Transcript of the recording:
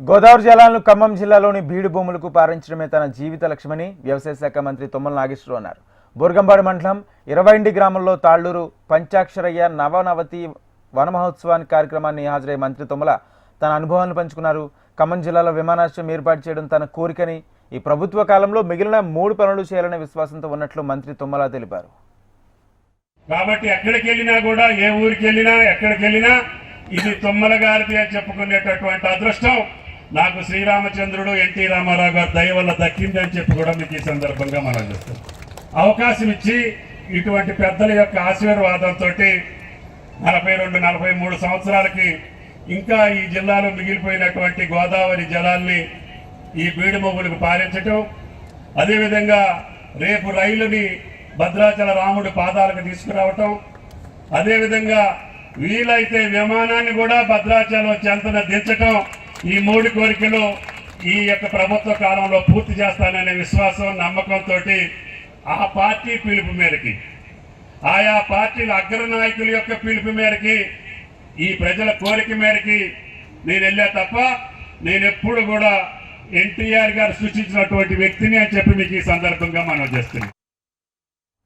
గోదావరి జలాలను ఖమ్మం జిల్లాలోని బీడు భూములకు పారించడమే తన జీవిత లక్ష్యమని వ్యవసాయ శాఖ మంత్రి తుమ్మల నాగేశ్వరరావు అన్నారు. బోర్గంపాడు మండలం 20 గ్రామంలో తాళ్లూరు పంచాక్షరయ్య నవనవతి వన మహోత్సవానికి కార్యక్రమాన్ని హాజరై మంత్రి తుమ్మల తన అనుభవాలను పంచుకున్నారు. ఖమ్మం జిల్లాలో విమానాశ్రయం ఏర్పాటు చేయడం తన కోరికని, ఈ ప్రభుత్వ కాలంలో మిగిలిన 3 పనులు చేయాలనే విశ్వాసంతో ఉన్నట్లు మంత్రి తుమ్మల తెలిపారు. కాబట్టి ఎక్కడికి వెళ్ళినా కూడా, ఏ ఊరికి వెళ్ళినా ఎక్కడికి వెళ్ళినా ఇది తుమ్మల గారిది అని చెప్పుకునేటటువంటి అదృష్టం నాకు శ్రీరామచంద్రుడు ఎన్టీ రామారావు గారి దయ వల్ల దక్కిందని చెప్పి కూడా మీకు ఈ సందర్భంగా మనం చేస్తాం. అవకాశం ఇచ్చి ఇటువంటి పెద్దల యొక్క ఆశీర్వాదంతో 42-43 సంవత్సరాలకి ఇంకా ఈ జిల్లాలో మిగిలిపోయినటువంటి గోదావరి జలాల్ని ఈ బీడు భూములకు పారించటం, అదేవిధంగా రేపు రైలుని భద్రాచల రాముడి పాదాలకు తీసుకురావటం, అదేవిధంగా వీలైతే విమానాన్ని కూడా భద్రాచలం చెంతన దించటం, ఈ 3 కోరికలు ఈ యొక్క ప్రభుత్వ కాలంలో పూర్తి చేస్తాననే విశ్వాసం, నమ్మకంతో ఆ పార్టీ పిలుపు మేరకి, ఆయా పార్టీల అగ్రనాయకుల యొక్క పిలుపు మేరకి, ఈ ప్రజల కోరిక మేరకి నేను వెళ్ళా తప్ప నేను ఎప్పుడు కూడా ఎన్టీఆర్ గారు సృష్టించినటువంటి వ్యక్తిని అని చెప్పి మీకు ఈ సందర్భంగా మనం చేస్తున్నాం.